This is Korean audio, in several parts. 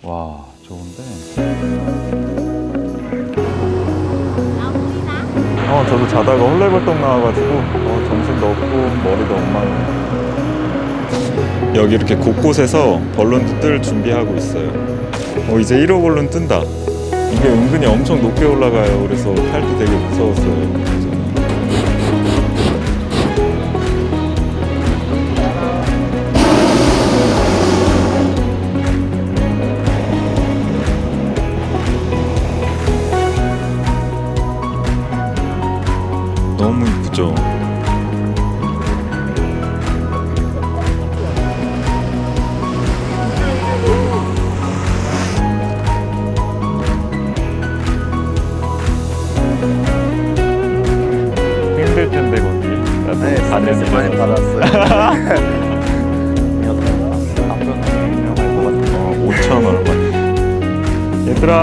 와, 좋은데. 저도 자다가 헐레벌떡 나와가지고 정신도 없고 머리도 엉망이네. 여기 이렇게 곳곳에서 벌룬도 뜰 준비하고 있어요. 이제 1호 벌룬 뜬다. 이게 은근히 엄청 높게 올라가요. 그래서 탈 때 되게 무서웠어요. 너무 이쁘죠? 힘들 텐데 거기. 네, 스트레스 많이 받았어요. 남편 유명할 것 같아. 5천 얼마. 얘들아.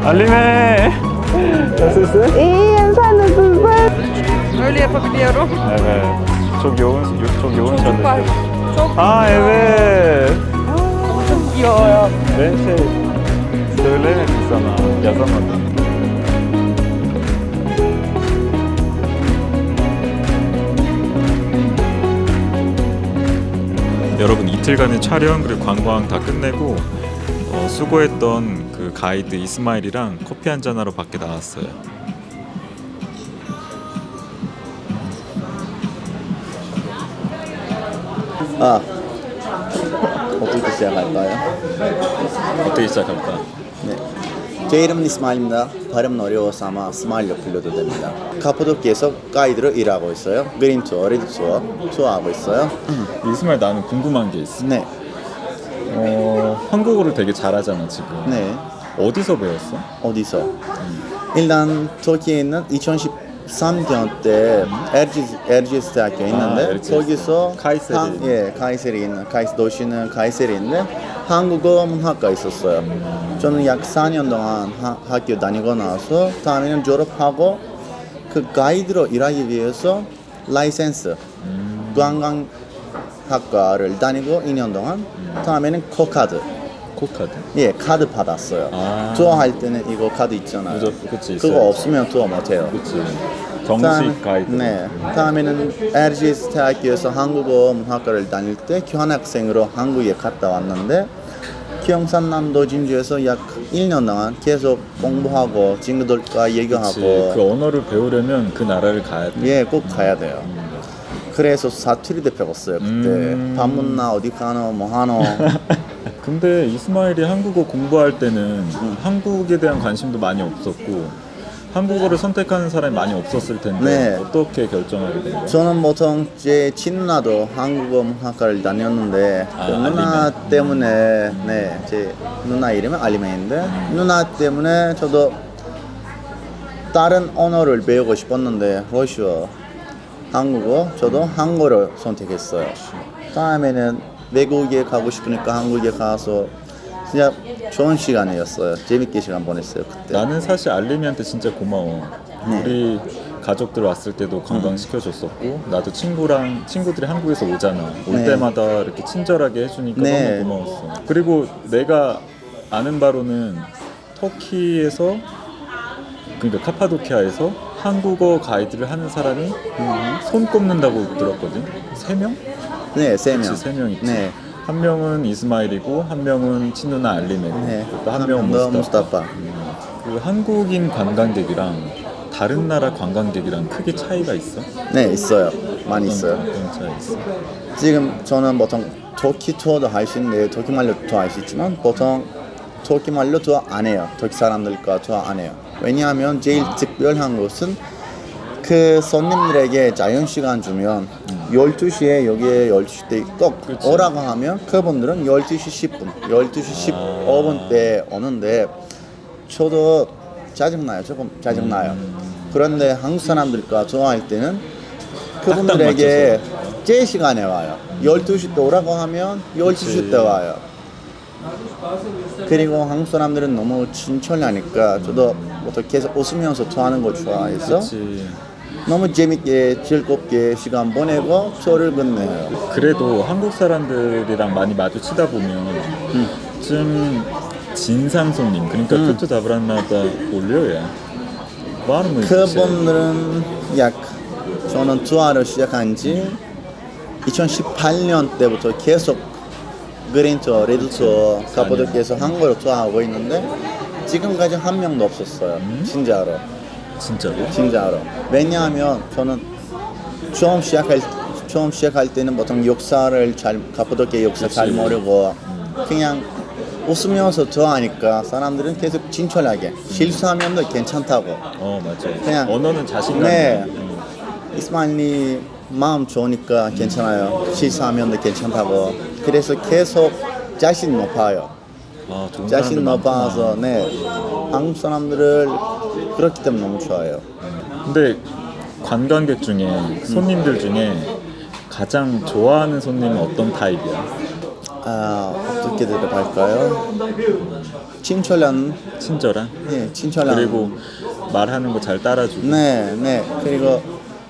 Alime! Nasılsın? İyiyim, sen nasılsın? Öyle yapabiliyorum. Evet. Çok yoğun Çocuk var. çalışıyor. Çok Evet. Ama çok iyi o ya. Ben söylemedim sana. Yazamadım. 여러분, 이틀간의 촬영 그리고 관광 다 끝내고 수고했던 그 가이드 이스마일이랑 커피 한잔 하러 밖에 나왔어요. 어떻게 시작할까요? 어떻게 시작할까? 네. 제 이름은 이스마일입니다. 발음은 어려워서 아마 스마일로 불러도 됩니다. 카파도키아에서 가이드로 일하고 있어요. 그린 투어, 리드 투어 투어하고 있어요. 이스마일, 나는 궁금한 게 있어. 네, 한국어를 되게 잘하잖아 지금. 네. 어디서 배웠어? 어디서? 일단 터키에 있는 2013년 때 에르지스 대학교 있는데 에르지스. 거기서 카이세리. 카이세리 있는 도시는 카이세리인데 한국어 문학과 있었어요. 저는 약 4년 동안 학교 다니고 나서 다음에는 졸업하고 그 가이드로 일하기 위해서 라이센스 관광학과를 다니고 2년 동안 다음에는 코카드 코카드? 카드 받았어요. 아. 투어할 때는 이거 카드 있잖아요. 그치, 그거 있어요. 없으면 투어 못해요. 그치. 정식 가이드. 네. 다음에는 에르지스 대학교에서 한국어 문학과를 다닐 때 교환학생으로 한국에 갔다 왔는데 경산남도 진주에서 약 1년 동안 계속 공부하고 친구들과 얘기하고 그치. 그 언어를 배우려면 그 나라를 가야 돼. 꼭 가야 돼요. 그래서 사투리도 배웠어요 그때. 반문나 어디 가노 뭐 하노. 근데 이스마일이 한국어 공부할 때는 한국에 대한 관심도 많이 없었고 한국어를 선택하는 사람이 많이 없었을 텐데 네. 어떻게 결정하게 된 거야? 저는 보통 제 친누나도 한국어 문학과를 다녔는데 그 누나 알리멘. 때문에 제 누나 이름은 알리멘인데 누나 때문에 저도 다른 언어를 배우고 싶었는데 러시아, 한국어 저도 한국어를 선택했어요. 다음에는 외국에 가고 싶으니까 한국에 가서 진짜 좋은 시간이었어요. 재밌게 시간 보냈어요 그때. 나는 사실 알림이한테 진짜 고마워. 네. 우리 가족들 왔을 때도 관광시켜줬었고 나도 친구들이 한국에서 오잖아. 올 네. 때마다 이렇게 친절하게 해주니까 네. 너무 고마웠어. 그리고 내가 아는 바로는 터키에서 그러니까 카파도키아에서 한국어 가이드를 하는 사람이 손 꼽는다고 들었거든. 3명? 네, 세 명. 그치, 3명 있지. 네. 한 명은 이스마일이고 한 명은 친누나 알리메고 네. 또 한 명은 더 무스타파. 무스타파. 그 한국인 관광객이랑 다른 나라 관광객이랑 크게 차이가 있어? 네, 있어요. 많이 있어요. 어떤 차이 있어? 지금 저는 보통 터키 투어도 할 수 있는데 터키 말로 투어 할 수 있지만 보통 터키 말로 투어 안 해요. 터키 사람들과 투어 안 해요. 왜냐하면 제일 특별한 것은 그 손님들에게 자연시간 주면 12시에 여기에 12시 때 꼭 그치. 오라고 하면 그분들은 12시 10분, 12시 15분 때 오는데 저도 짜증나요. 조금 짜증나요. 그런데 한국 사람들과 투어할 때는 그분들에게 제 시간에 와요. 12시 때 오라고 하면 12시 때 와요. 그리고 한국 사람들은 너무 친절하니까 저도 어떻게 계속 웃으면서 투어하는 거 좋아해서 그치. 너무 재밌게 즐겁게 시간 보내고 투어를 끝내요. 그래도 한국 사람들이랑 많이 마주치다 보면 좀 진상 손님 그러니까 투투 다브란나다 올려야 많은 그분들은 약 저는 투어를 시작한 지 2018년 때부터 계속 그린 투어, 레드 투어, 카파도키아에서 한국어로 투어하고 있는데 지금까지 한 명도 없었어요. 진짜로. 진짜로? 왜냐하면 저는 처음 시작할 때는 보통 역사를 카파도키아 역사 잘 모르고 그냥 웃으면서 투어하니까 사람들은 계속 진솔하게 실수하면도 괜찮다고. 맞아. 그냥 언어는 자신감. 네. 이스마일이 마음 좋으니까 괜찮아요. 실수하면도 괜찮다고. 그래서 계속 자신 높아요. 좋은 자신 사람들 높아서 많구나. 네 한국 사람들을 그렇기 때문에 너무 좋아해요. 근데 관광객 중에 손님들 중에 가장 좋아하는 손님은 어떤 타입이야? 어떻게 대답할까요? 친절한 친절한? 네 친절한 그리고 말하는 거 잘 따라주고. 네 그리고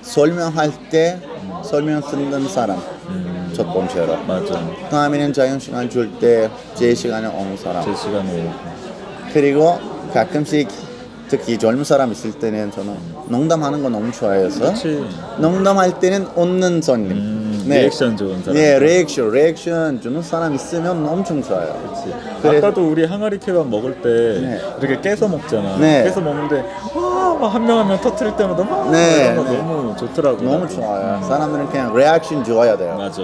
설명할 때 설명 듣는 사람 첫 번째로 맞아. 다음에는 자연 시간 줄 때 제 시간에 오는 사람 제 시간에 오고. 그리고 가끔씩 특히 젊은 사람 있을 때는 저는 농담하는 거 너무 좋아해서 그렇지. 농담할 때는 웃는 손님 리액션 좋은 사람. 네 리액션 주는 사람 있으면 엄청 좋아요. 그래- 아까도 우리 항아리 케밥 먹을 때 네. 이렇게 깨서 먹잖아. 네. 깨서 먹는데 한 명 한 명 터트릴 때마다 막 네, 이런 거 네. 너무 좋더라고. 너무 좋아요. 사람들은 그냥 리액션 좋아야 돼요. 맞아.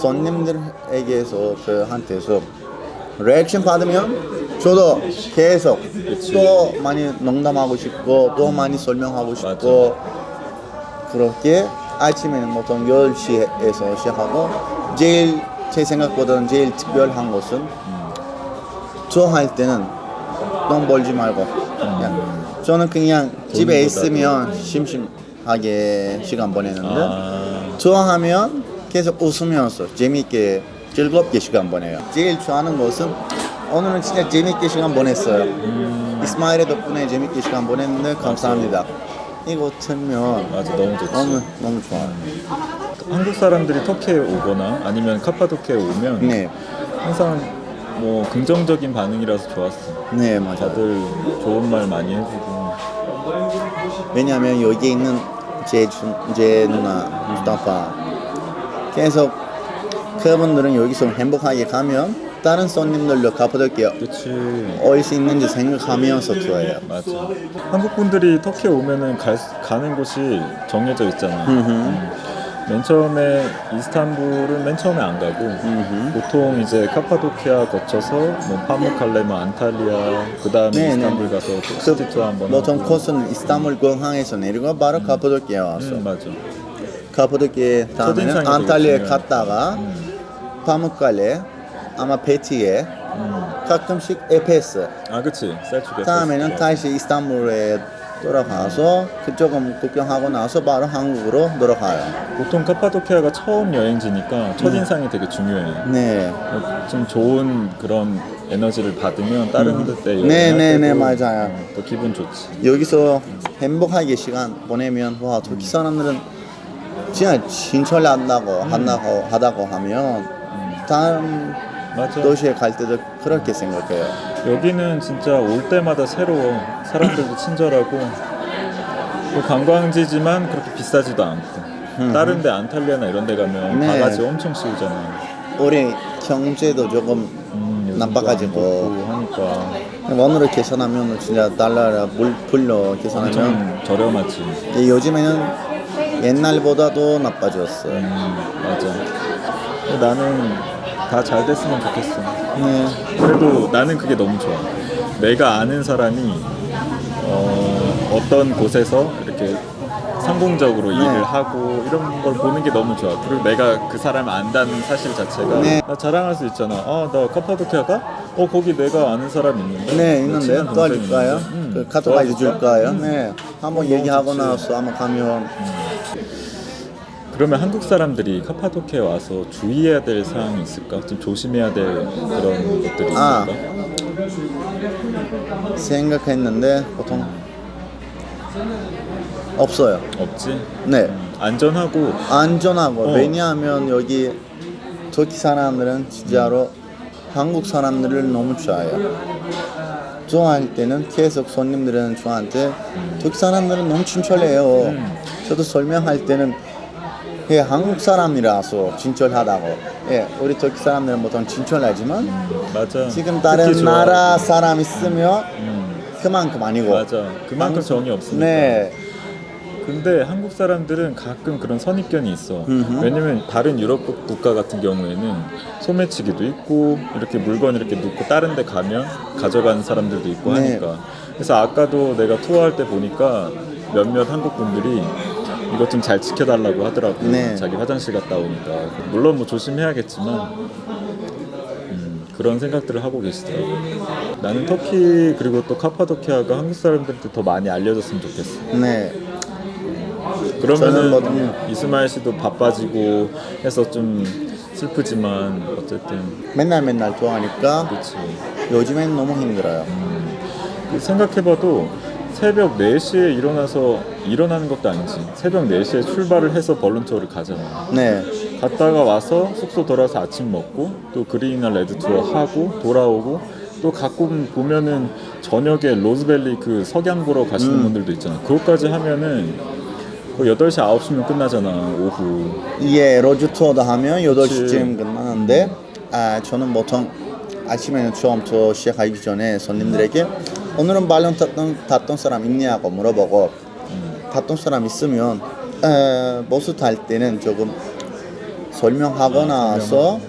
손님들에게서 한테서 리액션 받으면 저도 계속 또 많이 농담하고 싶고 또 많이 설명하고 싶고 그렇게 아침에는 보통 10시에서 시작하고 제일 제 생각보다는 제일 특별한 것은 투어할 때는 돈 벌지 말고 그냥 저는 그냥 집에 있으면 심심하게 시간 보내는데 투어하면 계속 웃으면서 재밌게 즐겁게 시간 보내요. 제일 좋아하는 것은 오늘은 진짜 재밌게 시간 보냈어요. 이스마일의 덕분에 재밌게 시간 보냈는데 감사합니다. 이거 틀면 맞아, 너무 좋지. 너무 좋아요. 한국 사람들이 터키에 오거나 아니면 카파도키아에 오면 네, 항상 뭐 긍정적인 반응이라서 좋았어. 네 맞아요. 다들 좋은 말 많이 해주고. 왜냐하면 여기 있는 제 누나 무스타파 계속 그분들은 여기서 행복하게 가면 다른 손님들도 카파도키아 그치. 올 수 있는지 생각하면서 좋아해요. 맞아. 한국 분들이 터키에 오면은 가는 곳이 정해져 있잖아. 맨 처음에 이스탄불은 맨 처음에 안 가고 보통 이제 카파도키아 거쳐서 뭐 파무칼레, 뭐 안탈리아, 그 다음에 네, 이스탄불 가서 시티 투어 한번 보통 하고. 코스는 이스탄불 공항에서 내리고 바로 카파도키아 와서 맞아. 카파도키아 다음에는 첫인상이 안탈리아 되게 갔다가 파무칼레 아마 베티에 가끔씩 에페스 그치. 셀축에. 다음에는 다시 이스탄불에 돌아가서 그쪽은 구경하고 나서 바로 한국으로 돌아가요. 보통 카파도키아가 처음 여행지니까 첫인상이 되게 중요해. 네, 좀 좋은 그런 에너지를 받으면 다른 데 여행할 네, 때도 맞아요. 또 기분 좋지. 여기서 행복하게 시간 보내면 와 터키 사람들은 진짜 친절하다고 하다고 하면 다른 맞아. 도시에 갈 때도 그렇게 생각해요. 여기는 진짜 올 때마다 새로워. 사람들도 친절하고 또 관광지지만 그렇게 비싸지도 않고 다른 데 안탈리아나 이런 데 가면 네. 바가지 엄청 씌우잖아. 우리 경제도 조금 요즘도 나빠가지고 안 좋고 하니까 원으로 계산하면 진짜 달러를 불로 계산하면 엄청 저렴하지. 요즘에는 옛날보다도 나빠졌어. 맞아. 근데 나는 다 잘 됐으면 좋겠어. 네. 그래도 나는 그게 너무 좋아. 내가 아는 사람이 어떤 곳에서 이렇게 성공적으로 일을 하고 이런 걸 보는 게 너무 좋아. 그리고 내가 그 사람을 안다는 사실 자체가 네. 나 자랑할 수 있잖아. 아, 나 카파도키아 가? 거기 내가 아는 사람 있는데. 네, 내 있는데 친한 동생 도와줄까요? 있는데. 그 카톡까지 도와줄까? 줄까요? 네. 한번 너무 얘기하고 좋지. 나서 한번 가면 그러면 한국 사람들이 카파도키아에 와서 주의해야 될 사항이 있을까? 좀 조심해야 될 그런 것들이 있을까? 아. 생각했는데 보통 없어요. 없지? 네. 안전하고 안전하고 어. 왜냐하면 여기 터키 사람들은 진짜로 한국 사람들을 너무 좋아해요. 좋아할 때는 계속 손님들은 저한테 터키 사람들은 너무 친절해요. 저도 설명할 때는 한국 사람이라서 친절하다고. 우리 터키 사람들은 보통 친절하지만 맞아. 지금 특히 다른 좋아하고. 나라 사람 있으면 그만큼 아니고. 맞아. 그만큼 정이 없으니까. 네. 근데 한국 사람들은 가끔 그런 선입견이 있어. 왜냐면 다른 유럽 국가 같은 경우에는 소매치기도 있고 이렇게 물건 이렇게 놓고 다른 데 가면 가져가는 사람들도 있고 네. 하니까. 그래서 아까도 내가 투어할 때 보니까 몇몇 한국 분들이 이것 좀 잘 지켜달라고 하더라고. 네. 자기 화장실 갔다 오니까. 물론 뭐 조심해야겠지만 그런 생각들을 하고 계시더라고. 나는 터키 그리고 또 카파도키아가 한국 사람들한테 더 많이 알려졌으면 좋겠어. 네. 그러면은 저는 이스마일 씨도 바빠지고 해서 좀 슬프지만 어쨌든 맨날 좋아하니까 그렇지. 요즘엔 너무 힘들어요. 생각해봐도 새벽 4시에 일어나는 것도 아니지. 새벽 4시에 출발을 해서 벌룬투어를 가잖아. 네. 갔다가 와서 숙소 돌아서 아침 먹고 또 그린이나 레드 투어 하고 돌아오고 또 가끔 보면은 저녁에 로즈밸리 그 석양 보러 가시는 분들도 있잖아. 그것까지 하면은 거의 8시 9시면 끝나잖아. 오후. 이게 로즈 투어도 하면 그치. 8시쯤 끝나는데 저는 보통 아침에는 처음부터 시작하기 전에 손님들에게 오늘은 발론 탔던 사람 있냐고 물어보고 탔던 사람 있으면 버스 탈 때는 조금 설명하고 나서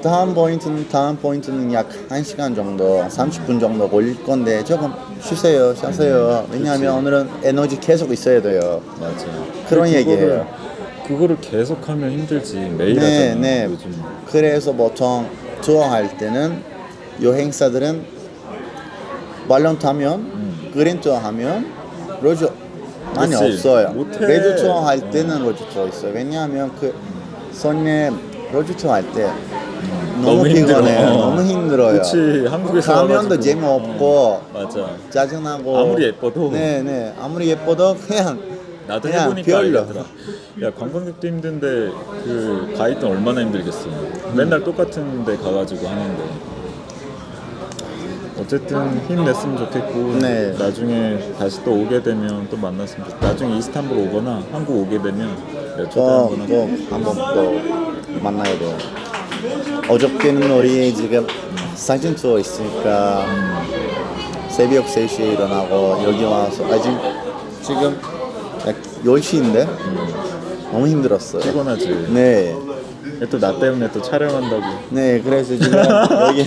다음 포인트는 약 1시간 정도 30분 정도 걸릴 건데 조금 쉬세요 왜냐하면 오늘은 에너지 계속 있어야 돼요. 맞아. 그런 근데 얘기예요. 그거를 계속하면 힘들지. 매일 네, 하잖아. 네. 요즘. 그래서 보통 투어할 때는 여행사들은 발론 타면 그린 투어 하면 로즈 많이 그치. 없어요. 못해. 레드 투어 할 때는 로즈 투어 있어요. 왜냐하면 그 손님 로즈 투어 할 때 너무 피곤해요. 너무 힘들어요. 그렇지. 한국에서 가면도 와가지고. 재미없고 맞아. 짜증나고 아무리 예뻐도. 네네 아무리 예뻐도 그냥 나도 그냥 해보니까 별로. 알겠더라. 야, 관광객도 힘든데 그 가이드는 얼마나 힘들겠어. 맨날 똑같은 데 가가지고 하는데. 어쨌든 힘냈으면 좋겠고 네. 나중에 다시 또 오게 되면 또 만났으면 좋겠고 나중에 이스탄불 오거나 한국 오게 되면 내가 초대 꼭 한번 하고 한번 또 만나야 돼요. 어저께는 우리 지금 사진 투어 있으니까 새벽 3시에 일어나고 여기 와서 아직 지금 약 10시인데 너무 힘들었어요. 피곤하지. 네. 또 나 때문에 또 촬영한다고. 네, 그래서 지금 여기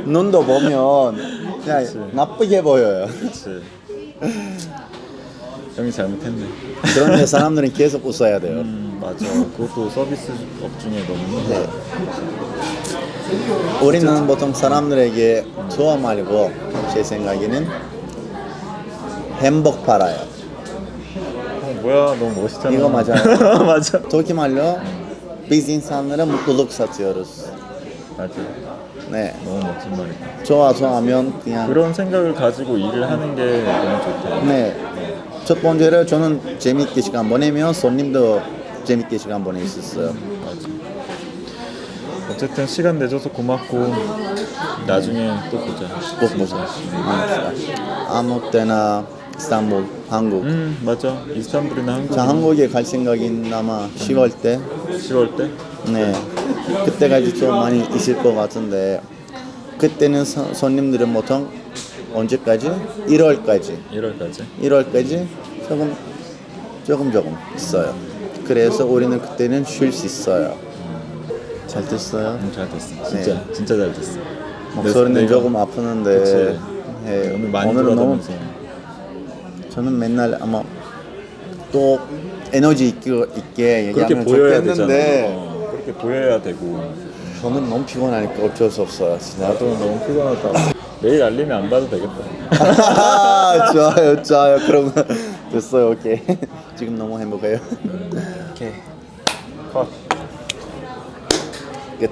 눈도 보면 그냥 그치. 나쁘게 보여요. 그렇지. 형이 잘못했네. 그런데 사람들은 계속 웃어야 돼요. 맞아. 그것도 서비스 업 중에 너무 힘들어. 네. 우리는 보통 사람들에게 투어 말고 제 생각에는 햄버거 팔아요. 뭐야, 너무 멋있잖아. 이거 맞아요. 맞아. 터키 말로 biz insanlara mutluluk satıyoruz. 맞아. 네. 너무 멋진 말이다. 좋아하면 그냥 그런 생각을 가지고 일을 하는 게 너무 좋다. 네. 첫 번째로 저는 재밌게 시간 보내면 손님도 재밌게 시간 보낼 수 있어요. 맞아. 어쨌든 시간 내줘서 고맙고 나중에 또 보자. 꼭 보자. 아무 때나 이스탄불, 한국. 맞아. 이스탄불이나 한국. 자, 한국에 갈 생각이 아마 10월 때. 10월 때? 네. 그때까지 좀 많이 있을 것 같은데 그때는 손님들은 보통 언제까지? 1월까지. 1월까지. 1월까지 조금 있어요. 그래서 우리는 그때는 쉴 수 있어요. 잘 됐어요. 잘 됐어. 진짜 잘 됐어. 목소리는 내가- 조금 아프는데 그치. 예, 오늘 많이 오늘은 너무 돌아다니면서. 저는 맨날 아마 또 에너지 있게 그렇게 얘기하면 보여야 되잖아. 좋겠는데 그렇게 보여야 되고. 저는 너무 피곤하니까 어쩔 수 없어요. 진짜. 나도 너무 피곤하다. 내일 알림이 안 봐도 되겠다. 좋아요. 그럼 됐어요. 오케이. 지금 너무 행복해요. 오케이. 컷. 끝.